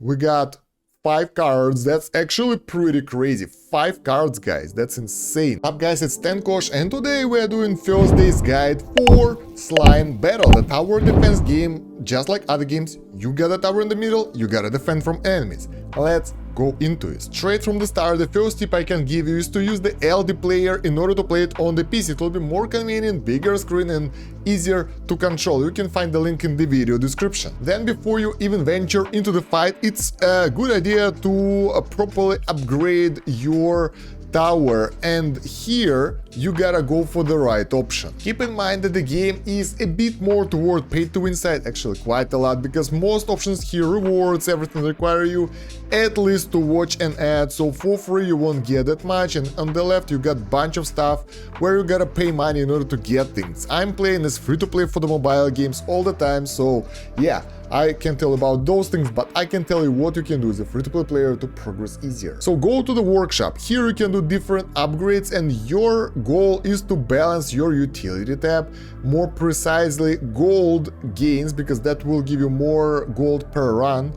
We got 5 cards. That's actually pretty crazy. 5 cards, guys. That's insane. Up, guys, it's 10 Kosh, and today we are doing first day's guide for Slime Battle, the tower defense game. Just like other games, you got a tower in the middle, you gotta defend from enemies. Let's go into it. Straight from the start, the first tip I can give you is to use the LD player in order to play it on the PC. It will be more convenient, bigger screen, and easier to control. You can find the link in the video description. Then before you even venture into the fight, it's a good idea to properly upgrade your tower, and here you gotta go for the right option. Keep in mind that the game is a bit more toward pay to win side, actually quite a lot, because most options here, rewards, everything require you at least to watch an ad, so for free you won't get that much, and on the left you got bunch of stuff where you gotta pay money in order to get things. I'm playing as free to play for the mobile games all the time, so yeah, I can't tell about those things, but I can tell you what you can do as a free-to-play player to progress easier. So go to the workshop. Here you can do different upgrades, and your goal is to balance your utility tab, more precisely gold gains, because that will give you more gold per run,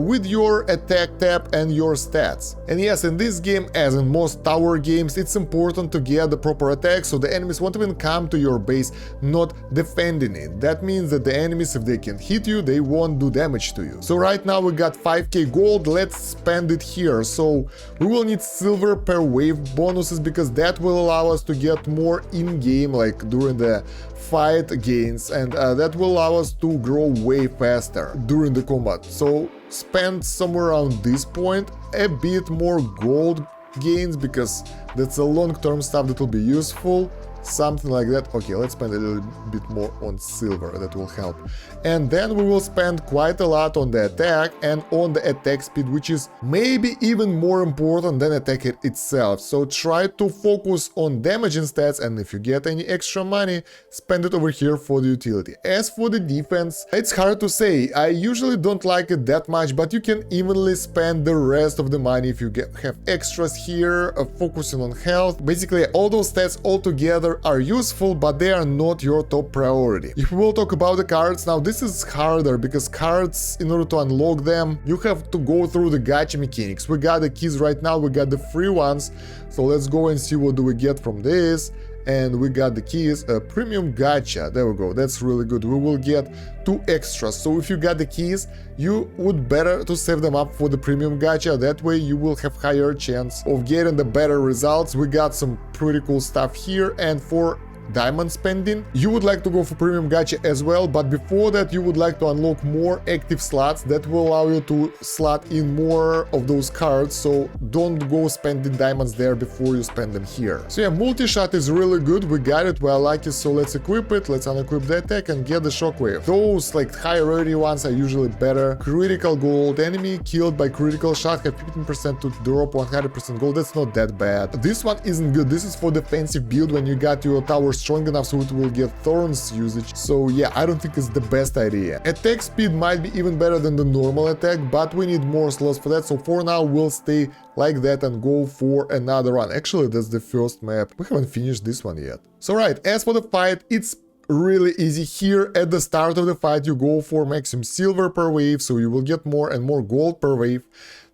with your attack tab and your stats. And yes, in this game, as in most tower games, it's important to get the proper attack, so the enemies won't even come to your base not defending it. That means that the enemies, if they can hit you, they won't do damage to you. So right now we got 5k gold, let's spend it here. So we will need silver per wave bonuses, because that will allow us to get more in-game, like during the fight gains, and that will allow us to grow way faster during the combat. So spend somewhere around this point a bit more gold gains, because that's a long-term stuff that will be useful. Something like that. Okay, let's spend a little bit more on silver, that will help. And then we will spend quite a lot on the attack and on the attack speed, which is maybe even more important than attack itself. So try to focus on damage stats, and if you get any extra money, spend it over here for the utility. As for the defense, it's hard to say. I usually don't like it that much, but you can evenly spend the rest of the money if you have extras here, focusing on health. Basically, all those stats all together are useful, but they are not your top priority. If we will talk about the cards, now this is harder, because cards, in order to unlock them, you have to go through the gacha mechanics. We got the keys right now, we got the free ones, so let's go and see what do we get from this. And we got the keys, premium gacha, there we go, that's really good. We will get 2 extras, so if you got the keys, you would better to save them up for the premium gacha, that way you will have higher chance of getting the better results. We got some pretty cool stuff here, and for diamond spending, you would like to go for premium gacha as well, but before that you would like to unlock more active slots that will allow you to slot in more of those cards, so don't go spending diamonds there before you spend them here. So yeah, multi-shot is really good, we got it, well, I like it, so let's equip it, let's unequip the attack and get the shockwave. Those like high rarity ones are usually better. Critical gold, enemy killed by critical shot have 15% to drop 100% gold, that's not that bad. This one isn't good, this is for defensive build when you got your tower strong enough so it will get thorns usage, so yeah, I don't think it's the best idea. Attack speed might be even better than the normal attack, but we need more slots for that, so for now we'll stay like that and go for another run. Actually, that's the first map, we haven't finished this one yet. So right, as for the fight, it's really easy. Here at the start of the fight you go for maximum silver per wave, so you will get more and more gold per wave.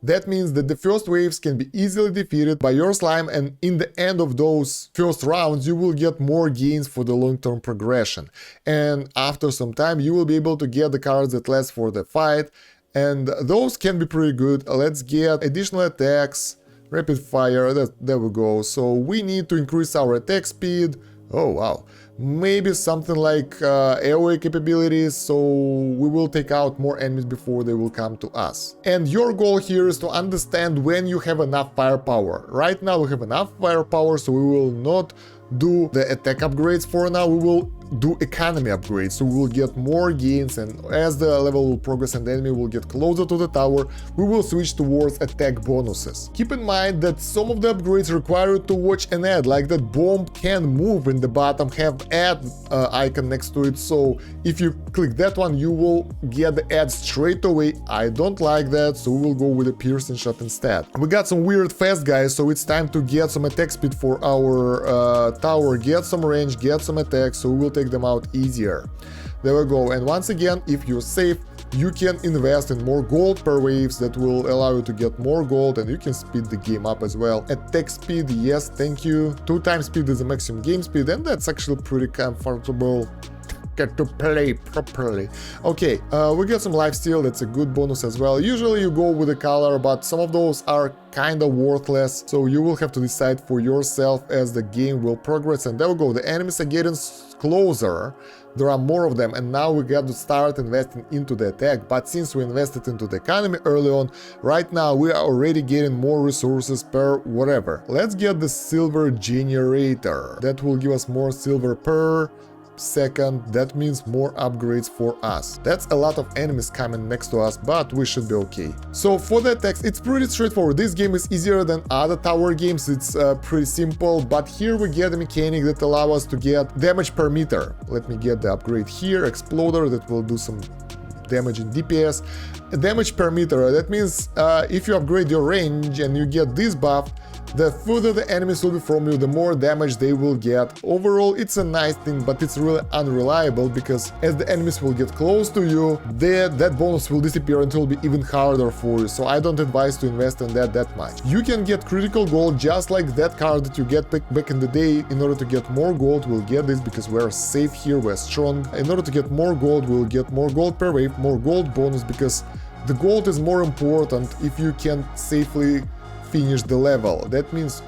That means that the first waves can be easily defeated by your slime, and in the end of those first rounds you will get more gains for the long-term progression. And after some time you will be able to get the cards that last for the fight, and those can be pretty good. Let's get additional attacks, rapid fire, there we go. So we need to increase our attack speed. Oh wow, maybe something like AoE capabilities, so we will take out more enemies before they will come to us. And your goal here is to understand when you have enough firepower. Right now we have enough firepower, so we will not do the attack upgrades for now, we will do economy upgrades, so we will get more gains, and as the level will progress and the enemy will get closer to the tower, we will switch towards attack bonuses. Keep in mind that some of the upgrades require you to watch an ad, like that bomb can move in the bottom, have ad icon next to it, so if you click that one you will get the ad straight away. I don't like that, so we will go with a piercing shot instead. We got some weird fast guys, so it's time to get some attack speed for our tower, get some range, get some attack, so we will take them out easier. There we go, and once again, if you're safe, you can invest in more gold per waves that will allow you to get more gold, and you can speed the game up as well. Attack speed, yes, thank you. 2 times speed is the maximum game speed, and that's actually pretty comfortable. Get to play properly. Okay, we get some lifesteal, that's a good bonus as well. Usually you go with a color, but some of those are kind of worthless, so you will have to decide for yourself as the game will progress. And there we go, the enemies are getting closer, there are more of them, and now we got to start investing into the attack. But since we invested into the economy early on, right now we are already getting more resources per whatever. Let's get the silver generator, that will give us more silver per second. That means more upgrades for us. That's a lot of enemies coming next to us, but we should be okay. So for the attacks, it's pretty straightforward. This game is easier than other tower games. It's pretty simple, but here we get a mechanic that allows us to get damage per meter. Let me get the upgrade here, exploder, that will do some damage in DPS. Damage per meter, that means if you upgrade your range and you get this buff, the further the enemies will be from you, the more damage they will get. Overall, it's a nice thing, but it's really unreliable, because as the enemies will get close to you, that bonus will disappear and it will be even harder for you. So I don't advise to invest in that much. You can get critical gold just like that card that you get back in the day. In order to get more gold, we'll get this because we're safe here, we're strong. In order to get more gold, we'll get more gold per wave, more gold bonus, because the gold is more important if you can safely finish the level. That means,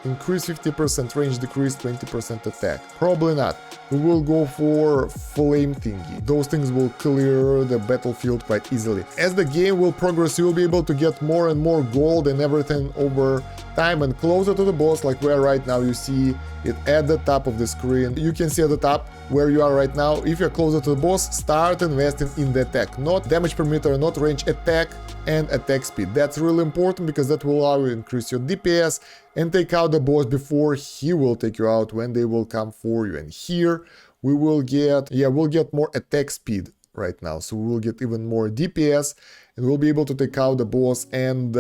increase 50% range, decrease 20% attack. Probably not. We will go for flame thingy. Those things will clear the battlefield quite easily. As the game will progress, you will be able to get more and more gold and everything over time, and closer to the boss, like where right now you see it at the top of the screen. You can see at the top where you are right now. If you're closer to the boss, start investing in the attack. Not damage per meter, not range, attack and attack speed. That's really important, because that will allow you to increase your DPS and take out the boss before he will take you out when they will come for you. And here we will get, we'll get more attack speed right now. So we will get even more DPS and we'll be able to take out the boss and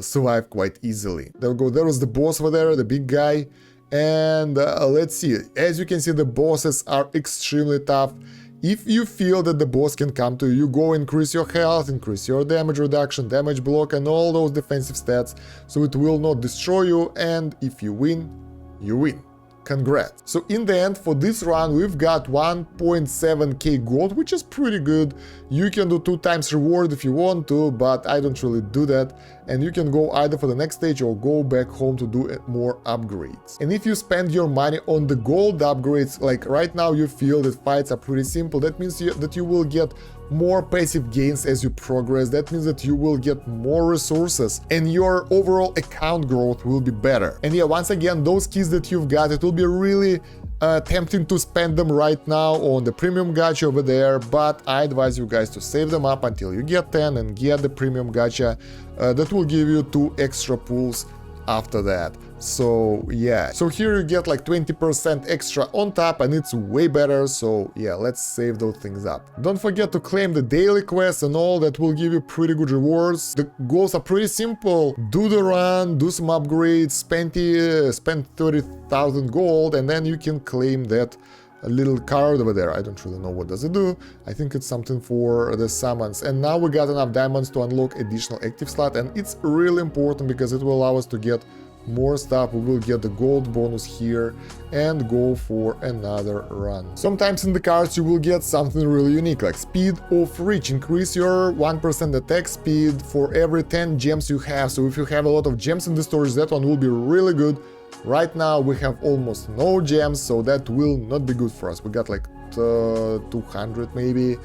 survive quite easily. There we go, there is the boss over there, the big guy. And let's see, as you can see, the bosses are extremely tough. If you feel that the boss can come to you, you go increase your health, increase your damage reduction, damage block, and all those defensive stats, so it will not destroy you, and if you win, you win. Congrats. So in the end, for this run, we've got 1.7k gold, which is pretty good. You can do 2 times reward if you want to, but I don't really do that. And you can go either for the next stage or go back home to do more upgrades. And if you spend your money on the gold upgrades, like right now you feel that fights are pretty simple, that means that you will get more passive gains as you progress. That means that you will get more resources and your overall account growth will be better. And yeah, once again, those keys that you've got, it will be really tempting to spend them right now on the premium gacha over there, but I advise you guys to save them up until you get 10 and get the premium gacha. That will give you 2 extra pulls after that. So yeah, so here you get like 20% extra on top, and it's way better. So yeah, let's save those things up. Don't forget to claim the daily quests and all, that will give you pretty good rewards. The goals are pretty simple: do the run, do some upgrades, spend 30,000 gold, and then you can claim that a little card over there. I don't really know what does it do. I think it's something for the summons. And now we got enough diamonds to unlock additional active slot, and it's really important because it will allow us to get more stuff. We will get the gold bonus here and go for another run. Sometimes in the cards you will get something really unique, like speed of reach. Increase your 1% attack speed for every 10 gems you have. So if you have a lot of gems in the storage, that one will be really good. Right now we have almost no gems, so that will not be good for us. We got like 200 maybe,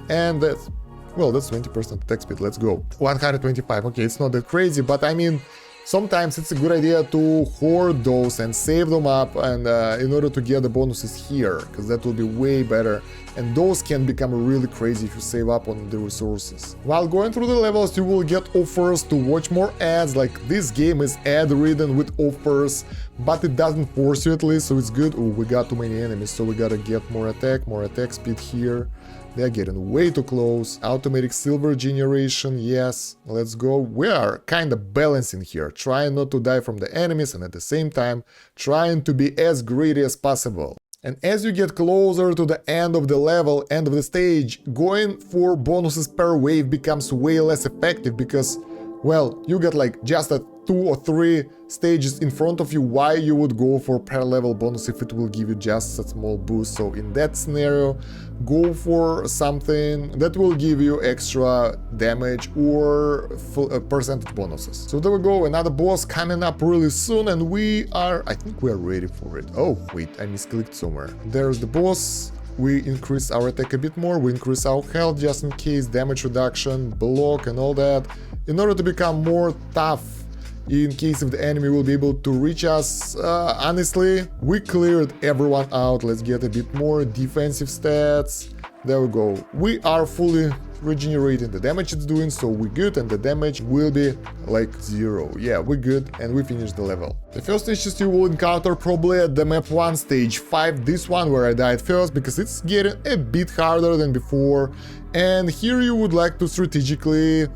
and that's, well, that's 20% attack speed. Let's go. 125. Okay, it's not that crazy, but I mean, sometimes it's a good idea to hoard those and save them up, and in order to get the bonuses here, because that will be way better. And those can become really crazy if you save up on the resources. While going through the levels, you will get offers to watch more ads. Like, this game is ad-ridden with offers, but it doesn't force you, at least, so it's good. Oh, we got too many enemies, so we gotta get more attack speed here. They're getting way too close. Automatic silver generation, yes, let's go. We are kind of balancing here, trying not to die from the enemies and at the same time trying to be as greedy as possible. And as you get closer to the end of the level, end of the stage, going for bonuses per wave becomes way less effective because, well, you get like just a 2 or 3 stages in front of you. Why you would go for per level bonus if it will give you just a small boost? So in that scenario, go for something that will give you extra damage or percentage bonuses. So there we go, another boss coming up really soon, and I think we are ready for it. Oh wait, I misclicked somewhere. There's the boss. We increase our attack a bit more, we increase our health just in case, damage reduction, block and all that, in order to become more tough in case if the enemy will be able to reach us. Honestly, we cleared everyone out. Let's get a bit more defensive stats. There we go. We are fully regenerating the damage it's doing, so we're good, and the damage will be like 0. Yeah, we're good, and we finished the level. The first stages you will encounter probably at the map 1 stage 5, this one where I died first, because it's getting a bit harder than before, and here you would like to strategically,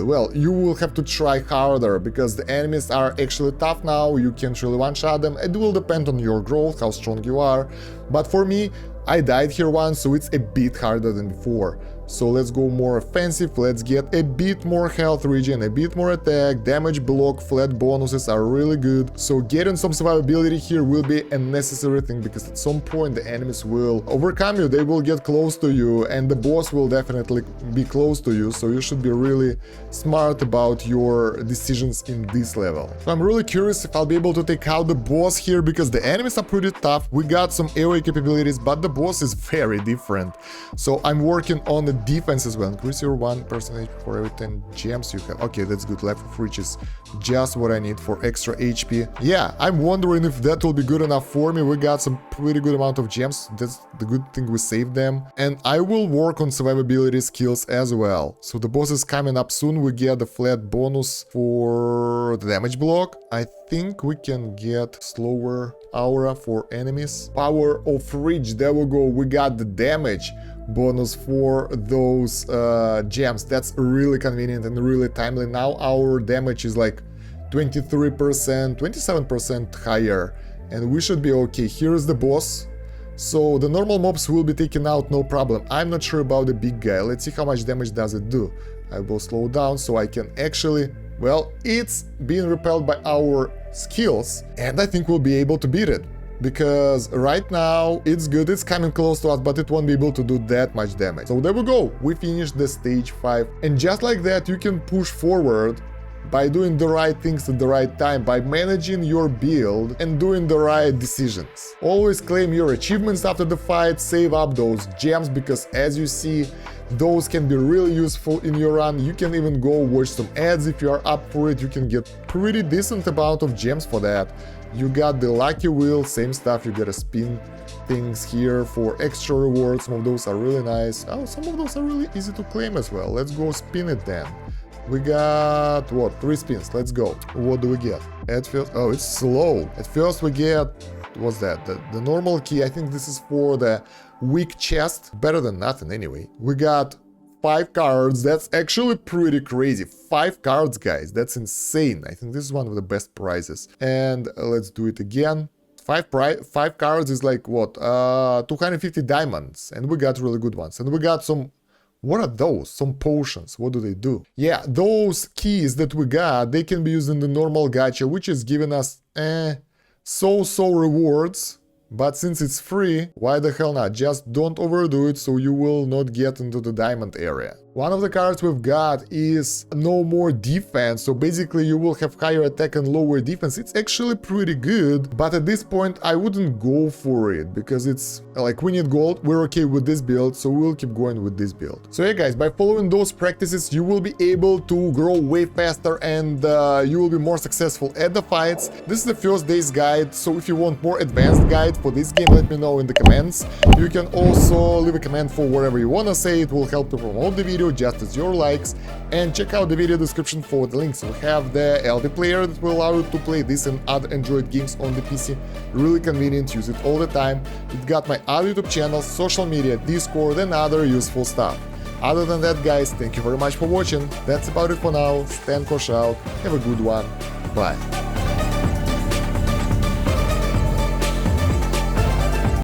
well, you will have to try harder, because the enemies are actually tough now, you can't really one-shot them, it will depend on your growth, how strong you are, but for me, I died here once, so it's a bit harder than before. So let's go more offensive, let's get a bit more health regen, a bit more attack, damage, block, flat bonuses are really good. So getting some survivability here will be a necessary thing, because at some point the enemies will overcome you, they will get close to you, and the boss will definitely be close to you, so you should be really smart about your decisions in this level. So I'm really curious if I'll be able to take out the boss here, because the enemies are pretty tough, we got some AoE capabilities, but the boss is very different. So I'm working on the defense as well. Increase your 1% for every 10 gems you have. Okay, that's good. Life of Reach is just what I need for extra HP. Yeah, I'm wondering if that will be good enough for me. We got some pretty good amount of gems. That's the good thing, we saved them. And I will work on survivability skills as well. So the boss is coming up soon. We get the flat bonus for the damage block. I think we can get slower aura for enemies. Power of Reach, there we go. We got the damage bonus for those gems. That's really convenient and really timely. Now our damage is like 23%, 27% higher, and we should be okay. Here's the boss. So the normal mobs will be taken out, no problem. I'm not sure about the big guy. Let's see how much damage does it do. I will slow down so I can actually, well, it's being repelled by our skills, and I think we'll be able to beat it. Because right now it's good, it's coming close to us, but it won't be able to do that much damage. So there we go, we finished the stage 5, and just like that you can push forward by doing the right things at the right time, by managing your build and doing the right decisions. Always claim your achievements after the fight, save up those gems, because as you see, those can be really useful in your run. You can even go watch some ads if you are up for it. You can get pretty decent amount of gems for that. You got the lucky wheel, same stuff, you gotta spin things here for extra rewards. Some of those are really nice. Oh, some of those are really easy to claim as well. Let's go spin it then. We got, what, 3 spins, let's go. What do we get? At first, oh, it's slow. At first we get, what's that? The normal key, I think this is for the weak chest. Better than nothing anyway. We got 5 cards, that's actually pretty crazy. 5 cards, guys, that's insane. I think this is one of the best prizes. And let's do it again. 5 cards is like, what, 250 diamonds. And we got really good ones. And we got some, what are those? Some potions. What do they do? Yeah, those keys that we got, they can be used in the normal gacha, which is giving us, so rewards. But since it's free, why the hell not? Just don't overdo it so you will not get into the diamond area. One of the cards we've got is no more defense, so basically you will have higher attack and lower defense. It's actually pretty good, but at this point I wouldn't go for it, because it's like we need gold, we're okay with this build, so we'll keep going with this build. So yeah guys, by following those practices you will be able to grow way faster, and you will be more successful at the fights. This is the first day's guide, so if you want more advanced guide for this game, let me know in the comments. You can also leave a comment for whatever you wanna say, it will help to promote the video just as your likes, and check out the video description for the links. We have the LT player that will allow you to play this and other Android games on the PC. Really convenient, use it all the time. It got my other YouTube channel, social media, Discord and other useful stuff. Other than that guys, thank you very much for watching. That's about it for now. Stan Kosh out. Have a good one. Bye.